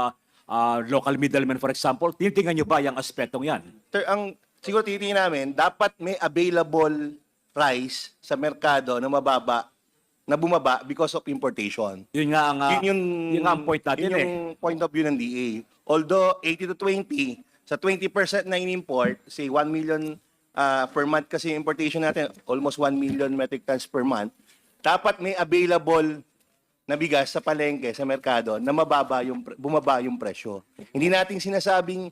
local middlemen, for example. Tinitingnan nyo ba yung aspetong yan? Sir, ang siguro titingnan namin, dapat may available price sa merkado na bumaba because of importation. Yun nga ang point natin. Yun yung point of view ng DA. Although 80 to 20, sa 20% na in-import, say 1 million per month kasi importation natin, almost 1 million metric tons per month, dapat may available na bigas sa palengke, sa merkado, na bumaba yung presyo. Hindi natin sinasabing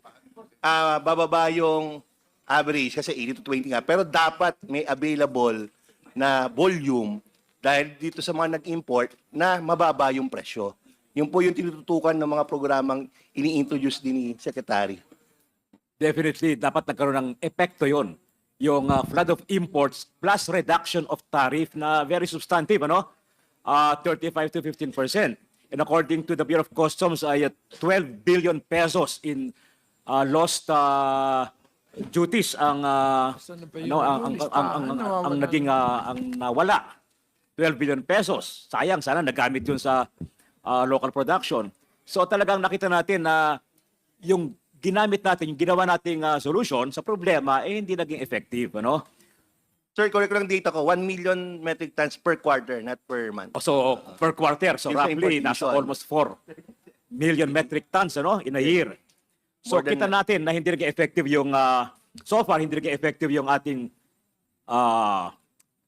bababa yung average kasi 80 to 20 nga, pero dapat may available na volume dahil dito sa mga nag-import na mababa yung presyo. Yun po yung tinututukan ng mga programang ini-introduce din ni Secretary. Definitely, dapat nagkaroon ng epekto yon. Yung flood of imports plus reduction of tariff na very substantive, ano? 35 to 15%. And according to the Bureau of Customs, ay 12 billion pesos in lost duties ang naging ang nawala. 12 billion pesos. Sayang, sana nagamit yun sa local production. So talagang nakita natin na yung ginamit natin, yung ginawa nating solution sa problema, hindi naging effective, ano? Sir, correct ko lang data ko, 1 million metric tons per quarter, not per month. So, per quarter, so Yung sa roughly, nasa importation. almost 4 million metric tons, ano, in a year. So, More than kita natin na hindi naging effective yung, so far, hindi naging effective yung ating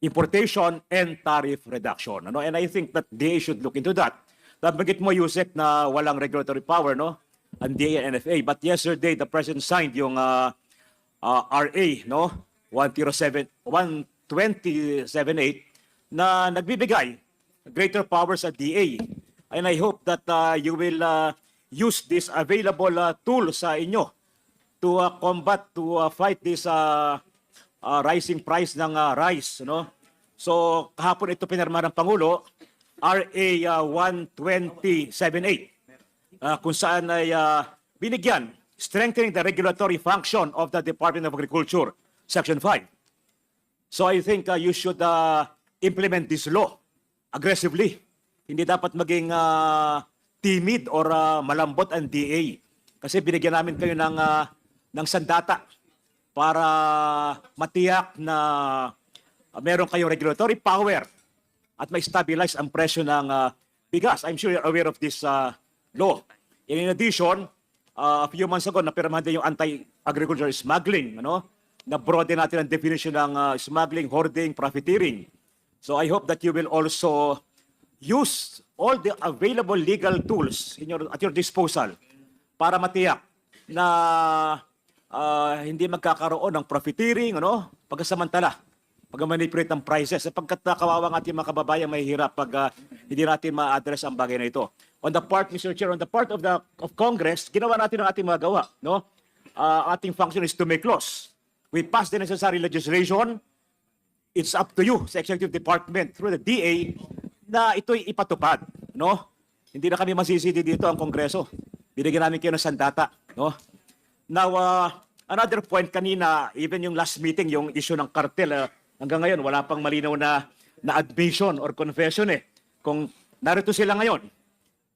importation and tariff reduction. Ano? And I think that DA should look into that. Nabanggit mo, Yusek, na walang regulatory power, no? Ang DA and NFA. But yesterday, the President signed yung RA, no? 12078 na nagbibigay greater power sa DA. And I hope that you will use this available tool sa inyo to combat, to fight this rising price ng rice, no? So kahapon ito pinirma ng Pangulo, RA 12078, kung saan ay binigyan strengthening the regulatory function of the Department of Agriculture, Section 5. So I think you should implement this law aggressively. Hindi dapat maging timid or malambot ang DA. Kasi binigyan namin kayo ng sandata para matiyak na meron kayong regulatory power at ma-stabilize ang presyo ng bigas. I'm sure you're aware of this law. In addition, a few months ago, napirmahan din yung anti-agriculture smuggling, ano? Na-broaden natin ang definition ng smuggling, hoarding, profiteering. So I hope that you will also use all the available legal tools at your disposal para matiyak na hindi magkakaroon ng profiteering, ano? Pagkasamantala, pag-manipulate ng prices, sapagkat kawawa ang ating mga kababayan mahihirap pag hindi natin ma-address ang bagay na ito. On the part, Mr. Chair, on the part of Congress, ginawa natin ang ating magawa, no? Ating function is to make laws. We pass the necessary legislation. It's up to you sa Executive Department through the DA na ito'y ipatupad, no? Hindi na kami masisidi dito ang Kongreso. Binigyan namin kayo ng sandata, no? Now, another point kanina, even yung last meeting, yung issue ng cartel, hanggang ngayon, wala pang malinaw na admission or confession kung narito sila ngayon.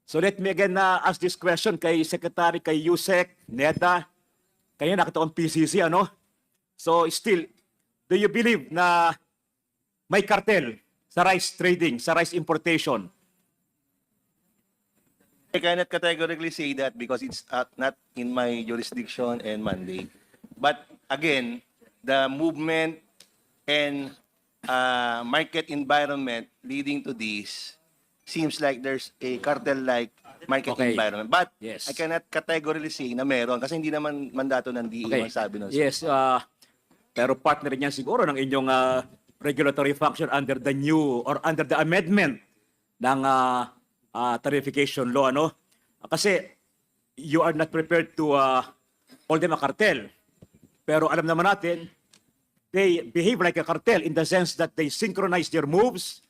So let me again ask this question kay Secretary, kay Yusek, NEDA, kaya nakita ang PCC, ano? So still, do you believe na may cartel sa rice trading, sa rice importation? I cannot categorically say that because it's not in my jurisdiction and mandate. But again, the movement and market environment leading to this seems like there's a cartel-like market environment. But Yes. I cannot categorically say na meron kasi hindi naman mandato ng DA ang sabi nun. Yes, pero partner niyan siguro ng inyong regulatory function under the new or under the amendment ng tarification law, ano? Kasi you are not prepared to call them a cartel. Pero alam naman natin, they behave like a cartel in the sense that they synchronize their moves,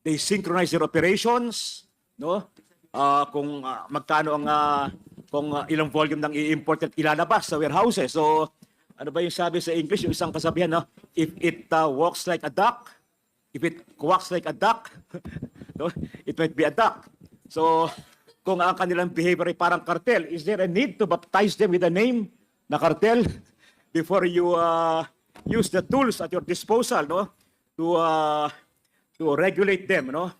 they synchronize their operations, no? Kung magkano ang kung ilang volume ng i-import at ilalabas sa warehouses. So ano ba yung sabi sa English, yung isang kasabihan, no? If it walks like a duck, if it quacks like a duck, no? It might be a duck. So kung ang kanilang behavior ay parang cartel, is there a need to baptize them with a name na cartel before you use the tools at your disposal, no? To regulate them, no?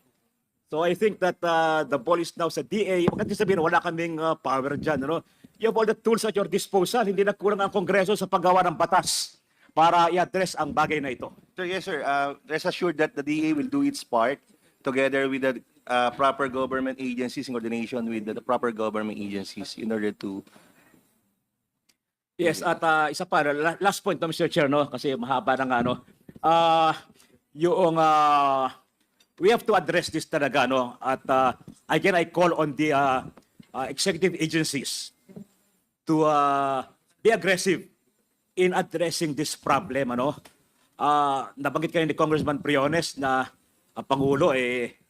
So I think that the ball is now sa DA. Huwag natin sabihin, wala kaming power dyan, no? You have all the tools at your disposal. Hindi na kulang ang Kongreso sa paggawa ng batas para i-address ang bagay na ito. So yes, sir. Rest assured that the DA will do its part together with the proper government agencies in coordination with the proper government agencies in order to. Yes, at isa pa, last point, no, Mr. Chair, no? Kasi mahaba na nga, no? Yung, we have to address this talaga, no? At again, I call on the executive agencies to be aggressive in addressing this problem, ano? Nabanggit kayo ni Congressman Briones na ang Pangulo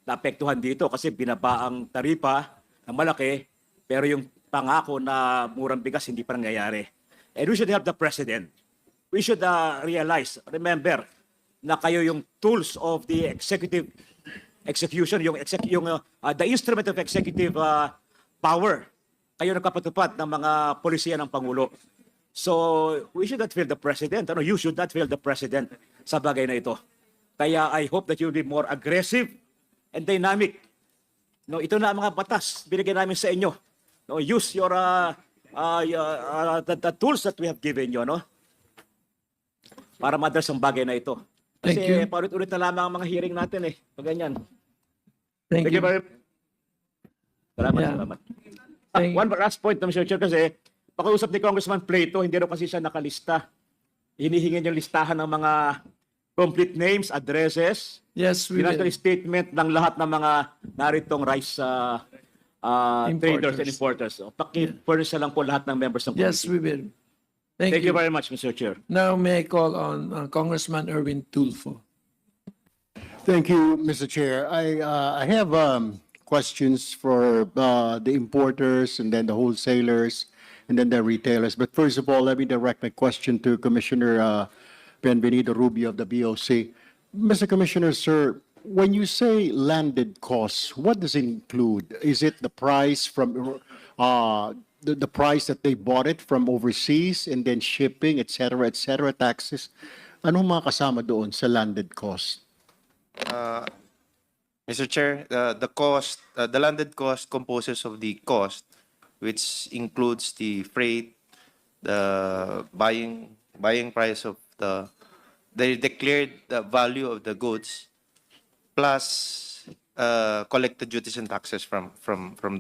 naapektuhan dito kasi binaba ang taripa ng malaki, pero yung pangako na murang bigas hindi pa nangyayari. And we should help the President. We should remember na kayo yung tools of the executive execution, the instrument of executive power kayo nagpapatupad ng mga polisiya ng Pangulo. So, we should not fail the President. Ano, you should not fail the President sa bagay na ito. Kaya I hope that you will be more aggressive and dynamic. No, ito na ang mga batas binigay namin sa inyo. No, use your the tools that we have given you, no? Para ma-address ang bagay na ito. Thank Kasi you. paulit-ulit na lamang ang mga hearing natin eh. Pag ganyan. Thank you. very Salamat, Yeah. salamat. Thank- One last point, Mr. Chair, kasi pakiusap ni Congressman Plato, hindi raw kasi siya nakalista. Hinihingi niya yung listahan ng mga complete names, addresses, Yes, we financial will. statement ng lahat ng mga naritong rice traders and importers. So, paki-furnish na lang po lahat ng members ng Yes, committee. we will. Thank you very much, Mr. Chair. Now may I call on Congressman Erwin Tulfo. Thank you, Mr. Chair. I have questions for the importers and then the wholesalers and then the retailers. But first of all, let me direct my question to Commissioner Benvenido Rubio of the BOC. Mr. Commissioner, sir, when you say landed costs, what does it include? Is it the price from the price that they bought it from overseas and then shipping, et cetera, taxes? Anong mga kasama doon sa landed cost? Mr. Chair, the cost, the landed cost composes of the cost, which includes the freight, the buying price of the declared value of the goods, plus collected duties and taxes from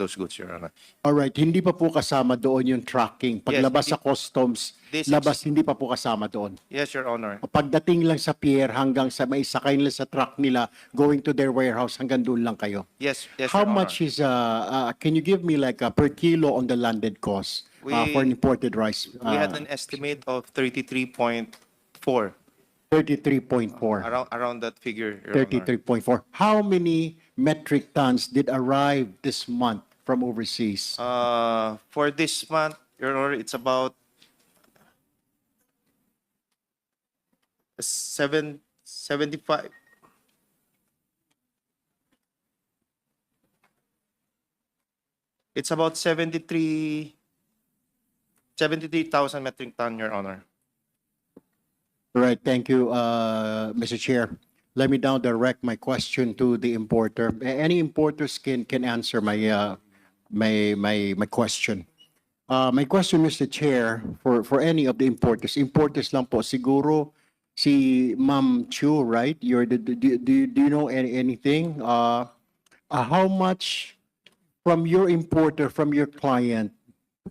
those goods, Your Honor. All right, hindi pa po kasama doon yung tracking. Paglabas sa customs, this- labas hindi pa po kasama doon. Yes, Your Honor. Pagdating lang sa pier hanggang sa may sakay nila sa truck nila, going to their warehouse, hanggang doon lang kayo. Yes, How Your much is, can you give me like per kilo on the landed cost for imported rice? We had an estimate of 33.4, 33.4. around that figure, Your Honor. 33.4. How many metric tons did arrive this month from overseas? For this month, Your Honor, it's about 75. It's about 73,000 metric ton, Your Honor. All right, thank you, Mr. Chair. Let me now direct my question to the importer. Any importers can answer my question. My question, Mr. Chair, for any of the importers lang po, siguro si Ma'am Chu, right? Do you know anything? How much from your importer, from your client,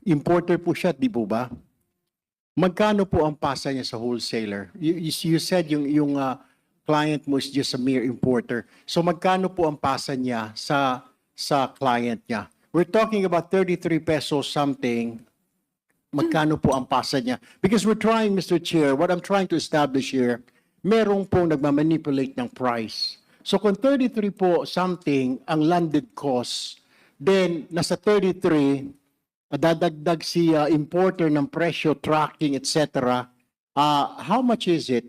importer po siya, di po ba? Magkano po ang pasa niya sa wholesaler? You said yung client mo is just a mere importer. So magkano po ang pasa niya sa client niya? We're talking about 33 pesos something. Magkano po ang pasa niya? Because we're trying, Mr. Chair, what I'm trying to establish here, merong po nagmamanipulate ng price. So kung 33 po something ang landed cost, then nasa 33, dadagdag si importer ng presyo, tracking, etc. How much is it,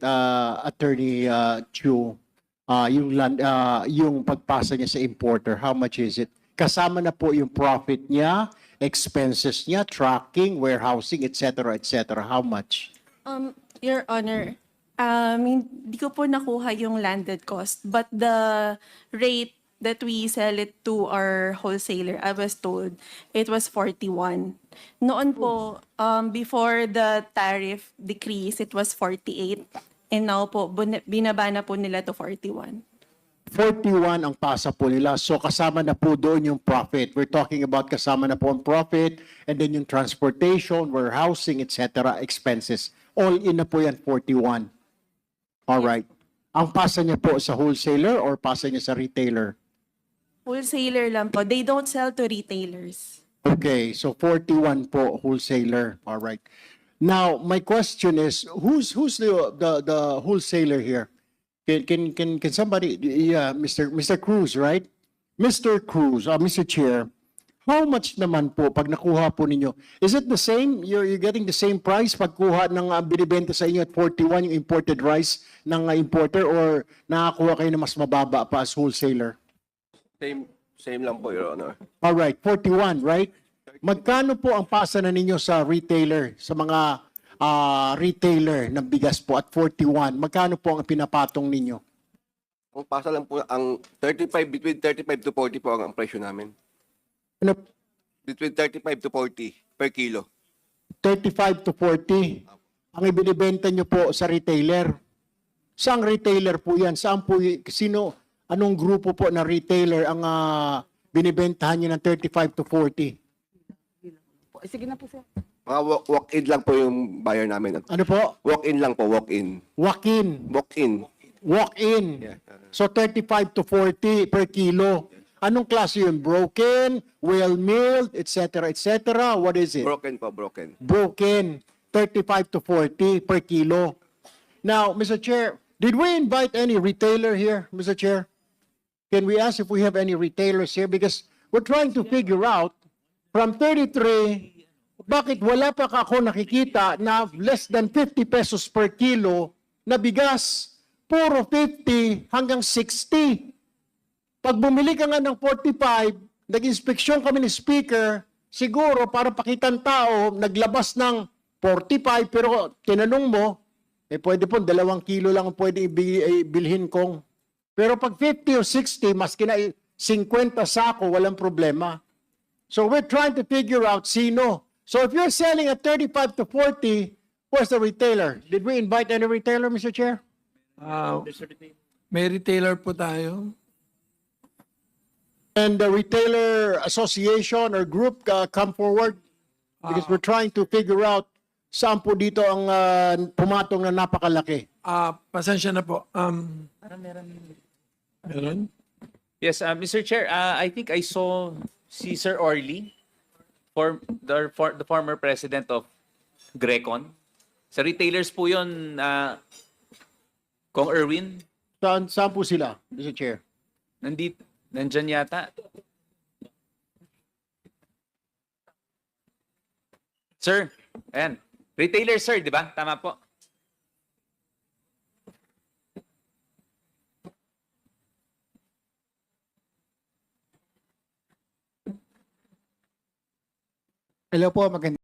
Attorney Chu, yung pagpasa niya sa importer? How much is it? Kasama na po yung profit niya, expenses niya, tracking, warehousing, etc., etc. How much? Your Honor, hindi ko po nakuha yung landed cost, but the rate that we sell it to our wholesaler, I was told it was 41. Noon po, before the tariff decrease, it was 48. And now po, binaba na po nila to 41. 41 ang pasa po nila. So kasama na po doon yung profit. We're talking about kasama na po ang profit and then yung transportation, warehousing, etc., expenses. All in na po yan, 41. All right. Ang pasa niya po sa wholesaler or pasa niya sa retailer? Wholesaler lang po. They don't sell to retailers. Okay, so 41 po wholesaler. All right. Now, my question is, who's the wholesaler here? Can somebody, yeah, Mr. Cruz, right? Mr. Cruz, Mr. Chair, how much naman po pag nakuha po ninyo? Is it the same? You're getting the same price pag kuha ng binibenta sa inyo at 41 yung imported rice ng importer or nakakuha kayo na mas mababa pa as wholesaler? Same lang po, Your Honor. All right, 41, right? Magkano po ang pasa na ninyo sa retailer, sa mga retailer ng bigas po at 41? Magkano po ang pinapatong ninyo? Ang pasa lang po, ang 35, between 35 to 40 po ang presyo namin. Ano, Between 35 to 40 per kilo. 35 to 40 ang ibinibenta nyo po sa retailer. Saang retailer po yan? Saan po, anong grupo po na retailer ang binibentahan nyo ng 35 to 40? Sige na po, sir. Mga walk-in lang po yung buyer namin. Ano po? Walk-in lang po, walk-in. Walk-in. Walk-in. Walk-in. Yeah. So 35 to 40 per kilo. Anong klase yun? Broken, well-milled, etc., etc.? What is it? Broken po, broken. Broken. 35 to 40 per kilo. Now, Mr. Chair, did we invite any retailer here, Mr. Chair? Can we ask if we have any retailers here? Because we're trying to figure out from 33, bakit wala pa ako nakikita na less than 50 pesos per kilo na bigas? Puro 50 hanggang 60. Pag bumili ka nga ng 45, nag-inspeksyon kami ni speaker, siguro para pakitan tao, naglabas ng 45, pero tinanong mo, pwede po 2 kilo lang ang pwede ibilhin kong. Pero pag 50 o 60, maski na 50 sako, walang problema. So we're trying to figure out sino. So if you're selling at 35 to 40, where's the retailer? Did we invite any retailer, Mr. Chair? May retailer po tayo. And the retailer association or group come forward? Because we're trying to figure out saan po dito ang pumatong na napakalaki. Pasensya na po. Meron? Yes, Mr. Chair, I think I saw si Sir Orly, the former president of Grecon. Sa retailers po yun, Kong Erwin. Saan po sila, Mr. Chair? Nandyan yata. Sir, ayan. Retailer, sir, di ba? Tama po. Hello po, magandang